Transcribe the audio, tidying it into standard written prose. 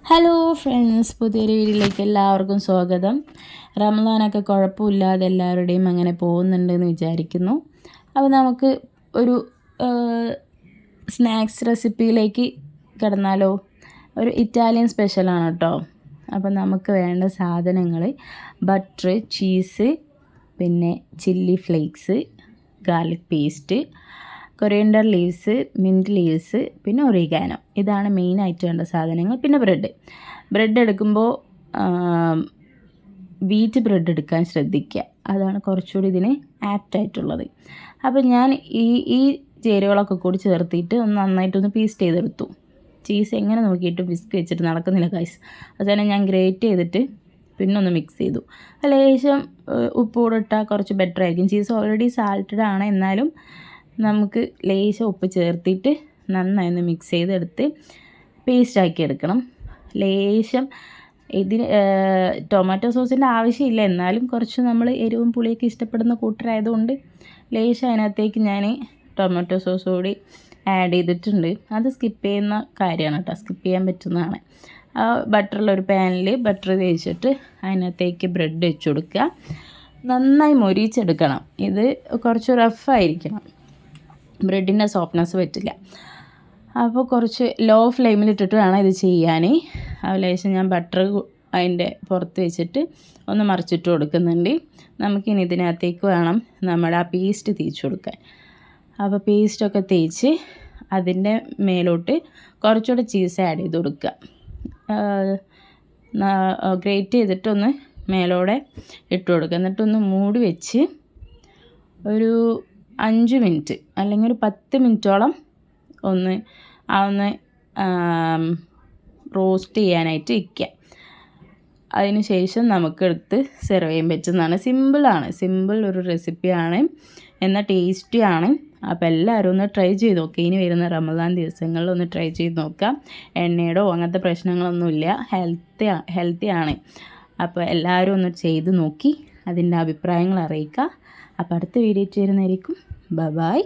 Hello friends, പുതിയൊരു വീഡിയോയിലേക്ക് എല്ലാവർക്കും സ്വാഗതം. റമദാനൊക്കെ കുഴപ്പമില്ലാതെ എല്ലാവരുടെയും അങ്ങനെ പോകുന്നുണ്ടെന്ന് വിചാരിക്കുന്നു. അപ്പോൾ നമുക്ക് ഒരു സ്നാക്സ് റെസിപ്പിയിലേക്ക് കിടന്നാലോ? ഒരു ഇറ്റാലിയൻ സ്പെഷ്യലാണ് കേട്ടോ. അപ്പോൾ നമുക്ക് വേണ്ട സാധനങ്ങൾ ബട്ടർ, ചീസ്, പിന്നെ chilli flakes, garlic paste, coriander leaves, mint leaves, പിന്നെ ഒറിഗാനോ. ഇതാണ് മെയിനായിട്ട് വേണ്ട സാധനങ്ങൾ. പിന്നെ ബ്രെഡ് എടുക്കുമ്പോൾ വീറ്റ് ബ്രെഡ് എടുക്കാൻ ശ്രദ്ധിക്കുക. അതാണ് കുറച്ചുകൂടി ഇതിന് ആപ്റ്റായിട്ടുള്ളത്. അപ്പോൾ ഞാൻ ഈ ചേരുവകളൊക്കെ കൂടി ചേർത്തിട്ട് നന്നായിട്ടൊന്ന് പീസ്റ്റ് ചെയ്തെടുത്തു. ചീസ് എങ്ങനെ നോക്കിയിട്ട് വിസ്ക് വെച്ചിട്ട് നടക്കുന്നില്ല ഗൈസ്. അതുതന്നെ ഞാൻ ഗ്രേറ്റ് ചെയ്തിട്ട് പിന്നെ ഒന്ന് മിക്സ് ചെയ്തു. ലേശം ഉപ്പ് കൂടെ ഇട്ടാൽ കുറച്ച് ബെറ്റർ ആയിരിക്കും. ചീസ് ഓൾറെഡി സാൾട്ടഡ് ആണ്, എന്നാലും നമുക്ക് ലേശം ഉപ്പ് ചേർത്തിട്ട് നന്നായി ഒന്ന് മിക്സ് ചെയ്തെടുത്ത് പേസ്റ്റാക്കി എടുക്കണം. ലേശം ഇതിന് ടൊമാറ്റോ സോസിൻ്റെ ആവശ്യമില്ല, എന്നാലും കുറച്ച് നമ്മൾ എരിവും പുളിയൊക്കെ ഇഷ്ടപ്പെടുന്ന കൂട്ടരായതുകൊണ്ട് ലേശം അതിനകത്തേക്ക് ഞാൻ ടൊമാറ്റോ സോസ് കൂടി ആഡ് ചെയ്തിട്ടുണ്ട്. അത് സ്കിപ്പ് ചെയ്യുന്ന കാര്യമാണ് കേട്ടോ, സ്കിപ്പ് ചെയ്യാൻ പറ്റുന്നതാണ്. ബട്ടറുള്ളൊരു പാനിൽ ബട്ടർ തേച്ചിട്ട് അതിനകത്തേക്ക് ബ്രെഡ് വെച്ച് കൊടുക്കുക. നന്നായി മൊരിച്ചെടുക്കണം. ഇത് കുറച്ച് റഫായിരിക്കണം, ബ്രെഡിൻ്റെ സോഫ്റ്റ്നെസ് പറ്റില്ല. അപ്പോൾ കുറച്ച് ലോ ഫ്ലെയിമിലിട്ടിട്ട് വേണം ഇത് ചെയ്യാൻ. ലേശം ഞാൻ ബട്ടർ അതിൻ്റെ പുറത്ത് വെച്ചിട്ട് ഒന്ന് മറിച്ചിട്ട് കൊടുക്കുന്നുണ്ട്. നമുക്കിനി ഇതിനകത്തേക്ക് വേണം നമ്മുടെ ആ പേസ്റ്റ് തേച്ച് കൊടുക്കാൻ. അപ്പോൾ പേസ്റ്റൊക്കെ തേച്ച് അതിൻ്റെ മേലോട്ട് കുറച്ചുകൂടെ ചീസ് ആഡ് ചെയ്ത് കൊടുക്കുക. ഗ്രേറ്റ് ചെയ്തിട്ടൊന്ന് മേലോടെ ഇട്ട് കൊടുക്കുക. എന്നിട്ടൊന്ന് മൂടി വെച്ച് ഒരു 5 മിനിറ്റ് അല്ലെങ്കിൽ ഒരു 10 മിനിറ്റോളം ഒന്ന് റോസ്റ്റ് ചെയ്യാനായിട്ട് വയ്ക്കുക. അതിന് ശേഷം നമുക്കെടുത്ത് സെർവ് ചെയ്യാൻ പറ്റുന്നതാണ്. സിമ്പിൾ ഒരു റെസിപ്പിയാണ്, എന്നാൽ ടേസ്റ്റിയാണ്. അപ്പോൾ എല്ലാവരും ഒന്ന് ട്രൈ ചെയ്ത് നോക്കുക. ഇനി വരുന്ന റമദാൻ ദിവസങ്ങളിൽ ഒന്ന് ട്രൈ ചെയ്ത് നോക്കുക. എണ്ണയുടെ അങ്ങനത്തെ പ്രശ്നങ്ങളൊന്നുമില്ല, ഹെൽത്തിയാണ്. അപ്പോൾ എല്ലാവരും ഒന്ന് ചെയ്ത് നോക്കി അതിൻ്റെ അഭിപ്രായങ്ങൾ അറിയിക്കുക. അപ്പോൾ അടുത്ത വീഡിയോ വരുന്നതായിരിക്കും. ബൈ.